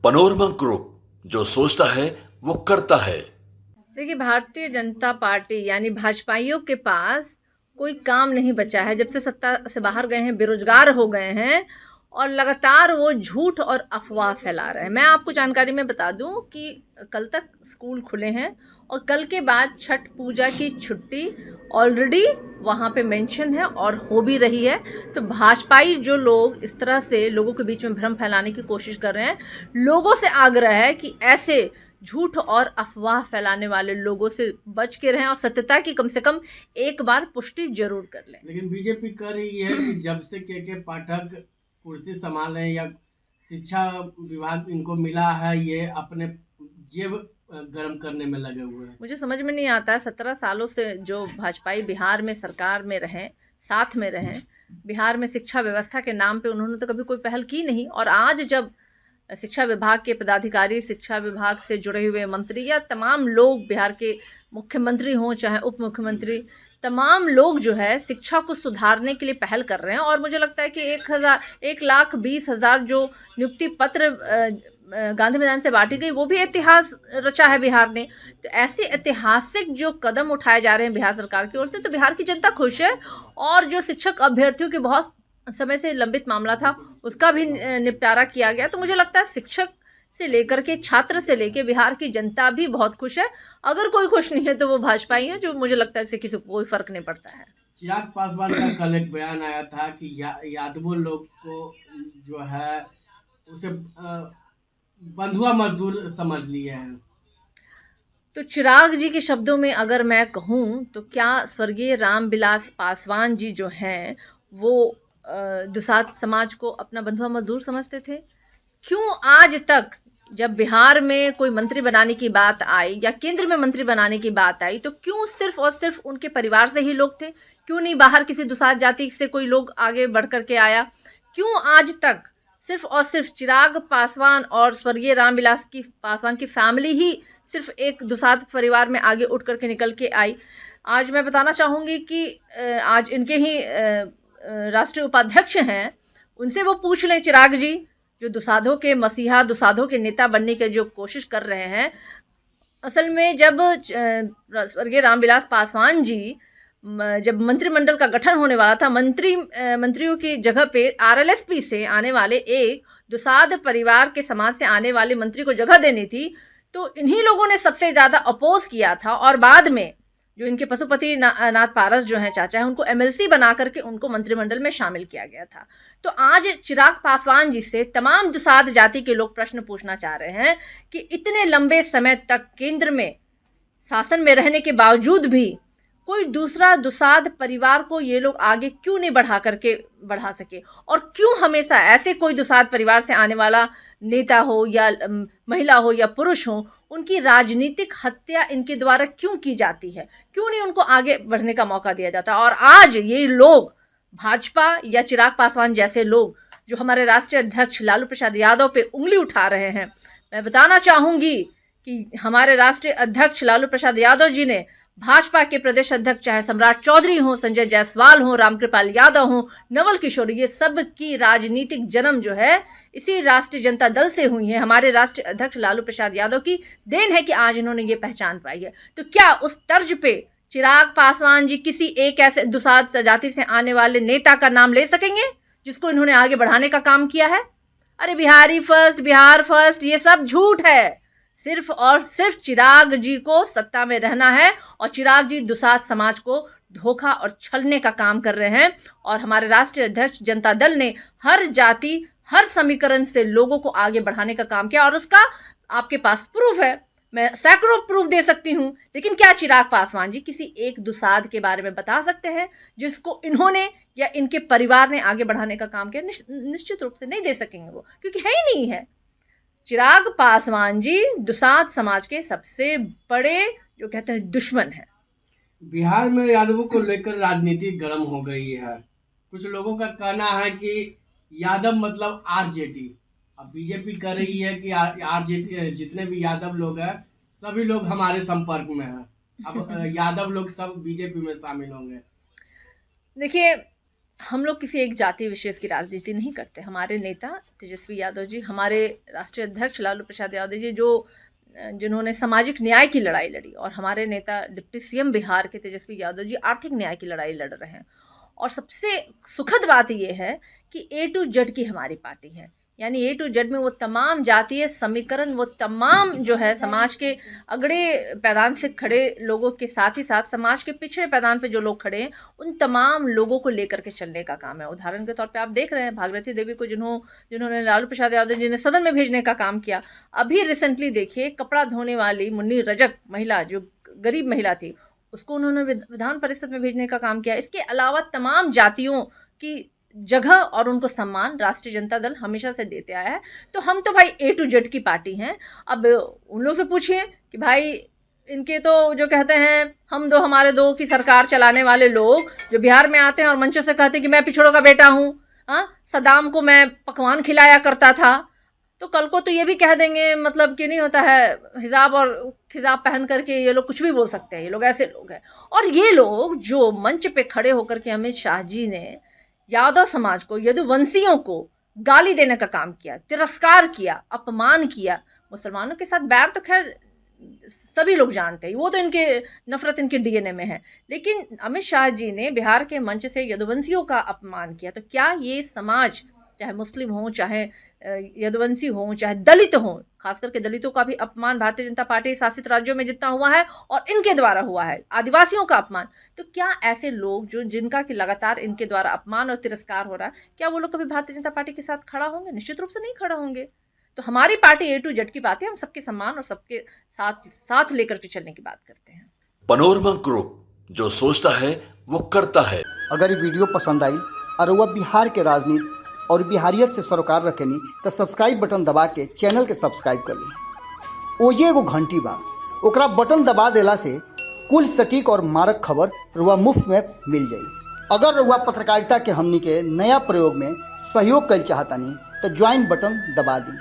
Panorama group, जो सोचता है वो करता है। देखिए, भारतीय जनता पार्टी यानी भाजपाइयों के पास कोई काम नहीं बचा है। जब से सत्ता से बाहर गए हैं, बेरोजगार हो गए हैं और लगातार वो झूठ और अफवाह फैला रहे हैं। मैं आपको जानकारी में बता दूं कि कल तक स्कूल खुले हैं और कल के बाद छठ पूजा की छुट्टी ऑलरेडी वहाँ पे मेंशन है और हो भी रही है। तो भाजपाई जो लोग इस तरह से लोगों के बीच में भ्रम फैलाने की कोशिश कर रहे हैं, लोगों से आग्रह है कि ऐसे झूठ और अफवाह फैलाने वाले लोगों से बच के रहें और सत्यता की कम से कम एक बार पुष्टि जरूर कर लें। लेकिन बीजेपी कर रही है कि जब से के पाठक कुर्सी संभाले या शिक्षा विभाग इनको मिला है, ये अपने जेब गर्म करने में लगे हुए हैं। मुझे समझ में नहीं आता है, 17 सालों से जो भाजपाई बिहार में सरकार में रहें, साथ में रहें, बिहार में शिक्षा व्यवस्था के नाम पे उन्होंने तो कभी कोई पहल की नहीं। और आज जब शिक्षा विभाग के पदाधिकारी, शिक्षा विभाग से जुड़े हुए मंत्री या तमाम लोग, बिहार के मुख्यमंत्री हों चाहे उप मुख्यमंत्री, तमाम लोग जो है शिक्षा को सुधारने के लिए पहल कर रहे हैं। और मुझे लगता है कि 1,20,000 जो नियुक्ति पत्र गांधी मैदान से बांटी गई, वो भी इतिहास रचा है बिहार ने। तो ऐसे ऐतिहासिक जो कदम उठाए जा रहे हैं बिहार सरकार की ओर से, तो बिहार की जनता खुश है। और जो शिक्षक अभ्यर्थियों के बहुत समय से लंबित मामला था, उसका भी निपटारा किया गया। तो मुझे लगता है शिक्षक से लेकर के छात्र से लेकर बिहार की जनता भी बहुत खुश है। अगर कोई खुश नहीं है तो वो भाजपा ही है, जो मुझे लगता है इससे किसी को कोई फर्क नहीं पड़ता है। चिराग पासवान का कल एक बयान आया था कि यादवों लोग को जो है उसे बंधुआ मजदूर समझ लिए हैं। तो चिराग जी के शब्दों में अगर मैं कहूँ तो क्या स्वर्गीय रामविलास पासवान जी जो हैं वो दुसाध समाज को अपना बंधुआ मजदूर समझते थे? क्यों आज तक जब बिहार में कोई मंत्री बनाने की बात आई या केंद्र में मंत्री बनाने की बात आई, तो क्यों सिर्फ और सिर्फ उनके परिवार से ही लोग थे? क्यों नहीं बाहर किसी दुसाध जाति से कोई लोग आगे बढ़ करके आया? क्यों आज तक सिर्फ और सिर्फ चिराग पासवान और स्वर्गीय रामविलास की पासवान की फैमिली ही सिर्फ एक दुसाध परिवार में आगे उठ करके निकल के आई? आज मैं बताना चाहूँगी कि आज इनके ही राष्ट्रीय उपाध्यक्ष हैं, उनसे वो पूछ लें, चिराग जी जो दुसाधों के मसीहा, दुसाधों के नेता बनने की जो कोशिश कर रहे हैं। असल में जब स्वर्गीय रामविलास पासवान जी जब मंत्रिमंडल का गठन होने वाला था, मंत्रियों की जगह पे आरएलएसपी से आने वाले एक दुसाध परिवार के समाज से आने वाले मंत्री को जगह देनी थी, तो इन्हीं लोगों ने सबसे ज़्यादा अपोज किया था। और बाद में जो इनके पशुपति नाथ पारस जो हैं चाचा हैं, उनको एमएलसी बना करके उनको मंत्रिमंडल में शामिल किया गया था। तो आज चिराग पासवान जी से तमाम दुसाध जाति के लोग प्रश्न पूछना चाह रहे हैं कि इतने लंबे समय तक केंद्र में शासन में रहने के बावजूद भी कोई दूसरा दुसाध परिवार को ये लोग आगे क्यों नहीं बढ़ा सके, और क्यों हमेशा ऐसे कोई दुसाध परिवार से आने वाला नेता हो या महिला हो या पुरुष हो, उनकी राजनीतिक हत्या इनके द्वारा क्यों की जाती है? क्यों नहीं उनको आगे बढ़ने का मौका दिया जाता? और आज ये लोग भाजपा या चिराग पासवान जैसे लोग जो हमारे राष्ट्रीय अध्यक्ष लालू प्रसाद यादव पे उंगली उठा रहे हैं, मैं बताना चाहूंगी कि हमारे राष्ट्रीय अध्यक्ष लालू प्रसाद यादव जी ने भाजपा के प्रदेश अध्यक्ष चाहे सम्राट चौधरी हो, संजय जायसवाल हो, रामकृपाल यादव हो, नवल किशोर, ये सब की राजनीतिक जन्म जो है इसी राष्ट्रीय जनता दल से हुई है। हमारे राष्ट्रीय अध्यक्ष लालू प्रसाद यादव की देन है कि आज इन्होंने ये पहचान पाई है। तो क्या उस तर्ज पे चिराग पासवान जी किसी एक ऐसे दुसाध जाति से आने वाले नेता का नाम ले सकेंगे जिसको इन्होंने आगे बढ़ाने का काम किया है? अरे बिहारी फर्स्ट, बिहार फर्स्ट, ये सब झूठ है। सिर्फ और सिर्फ चिराग जी को सत्ता में रहना है और चिराग जी दुसाध समाज को धोखा और छलने का काम कर रहे हैं। और हमारे राष्ट्रीय अध्यक्ष जनता दल ने हर जाति, हर समीकरण से लोगों को आगे बढ़ाने का काम किया और उसका आपके पास प्रूफ है। मैं सैकड़ों प्रूफ दे सकती हूँ, लेकिन क्या चिराग पासवान जी किसी एक दुसाध के बारे में बता सकते हैं जिसको इन्होंने या इनके परिवार ने आगे बढ़ाने का काम किया? निश्चित रूप से नहीं दे सकेंगे वो, क्योंकि है ही नहीं है। चिराग पासवान जी दुसाध समाज के सबसे बड़े जो कहते हैं दुश्मन है। बिहार में यादवों को लेकर राजनीति गर्म हो गई है। कुछ लोगों का कहना है कि यादव मतलब आरजेडी। अब बीजेपी कह रही है कि आरजेडी जितने भी यादव लोग हैं सभी लोग हमारे संपर्क में हैं। अब यादव लोग सब बीजेपी में शामिल होंगे। देखिए, हम लोग किसी एक जाति विशेष की राजनीति नहीं करते। हमारे नेता तेजस्वी यादव जी, हमारे राष्ट्रीय अध्यक्ष लालू प्रसाद यादव जी, जिन्होंने सामाजिक न्याय की लड़ाई लड़ी, और हमारे नेता डिप्टी सीएम बिहार के तेजस्वी यादव जी आर्थिक न्याय की लड़ाई लड़ रहे हैं। और सबसे सुखद बात यह है कि A to Z की हमारी पार्टी है, यानी A to Z में वो तमाम जातीय समीकरण, वो तमाम जो है समाज के अगड़े पैदान से खड़े लोगों के साथ ही साथ समाज के पिछड़े पैदान पे जो लोग खड़े हैं, उन तमाम लोगों को लेकर के चलने का काम है। उदाहरण के तौर पे आप देख रहे हैं भागीरथी देवी को जिन्होंने लालू प्रसाद यादव जी ने सदन में भेजने का काम किया। अभी रिसेंटली देखिए, कपड़ा धोने वाली मुन्नी रजक महिला, जो गरीब महिला थी, उसको उन्होंने विधान परिषद में भेजने का काम किया। इसके अलावा तमाम जातियों की जगह और उनको सम्मान राष्ट्रीय जनता दल हमेशा से देते आया है। तो हम तो भाई A to Z की पार्टी हैं। अब उन लोग से पूछिए कि भाई इनके तो जो कहते हैं हम दो हमारे दो की सरकार चलाने वाले लोग जो बिहार में आते हैं और मंचों से कहते हैं कि मैं पिछड़ों का बेटा हूँ, सदाम को मैं पकवान खिलाया करता था, तो कल को तो ये भी कह देंगे मतलब कि नहीं होता है, हिजाब और खिजाब पहन करके ये लोग कुछ भी बोल सकते हैं, ये लोग ऐसे लोग हैं। और ये लोग जो मंच पे खड़े होकर के अमित शाह जी ने यादव समाज को, यदुवंशियों को गाली देने का काम किया, तिरस्कार किया, अपमान किया। मुसलमानों के साथ बैर तो खैर सभी लोग जानते हैं, वो तो इनके नफरत इनके DNA में है, लेकिन अमित शाह जी ने बिहार के मंच से यदुवंशियों का अपमान किया। तो क्या ये समाज, चाहे मुस्लिम हो, चाहे यदुवंशी हो, चाहे दलित हो, खास करके दलितों का भी अपमान भारतीय जनता पार्टी शासित राज्यों में जितना हुआ है और इनके द्वारा हुआ है, आदिवासियों का अपमान, तो क्या ऐसे लोग जिनका कि लगातार इनके द्वारा अपमान और तिरस्कार हो रहा है, क्या वो लोग कभी भारतीय जनता पार्टी के साथ खड़ा होंगे? निश्चित रूप से नहीं खड़ा होंगे। तो हमारी पार्टी A to Z की बात है, हम सबके सम्मान और सबके साथ लेकर के चलने की बात करते हैं। पनोरमा ग्रुप, जो सोचता है वो करता है। अगर ये वीडियो पसंद आई और वह बिहार के राजनीति और बिहारियत से सरोकार रखेनी तो सब्सक्राइब बटन दबा के चैनल के सब्सक्राइब कर ली। ओजे एगो घंटी बा, ओकरा बटन दबा देला से कुल सटीक और मारक खबर रुआ मुफ्त में मिल जाई। अगर रुआ पत्रकारिता के हमनी के नया प्रयोग में सहयोग कर चाहतानी तो ज्वाइन बटन दबा दी।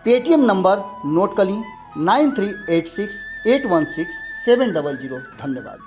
पेटीएम नंबर नोट कर ली 9386816700। धन्यवाद।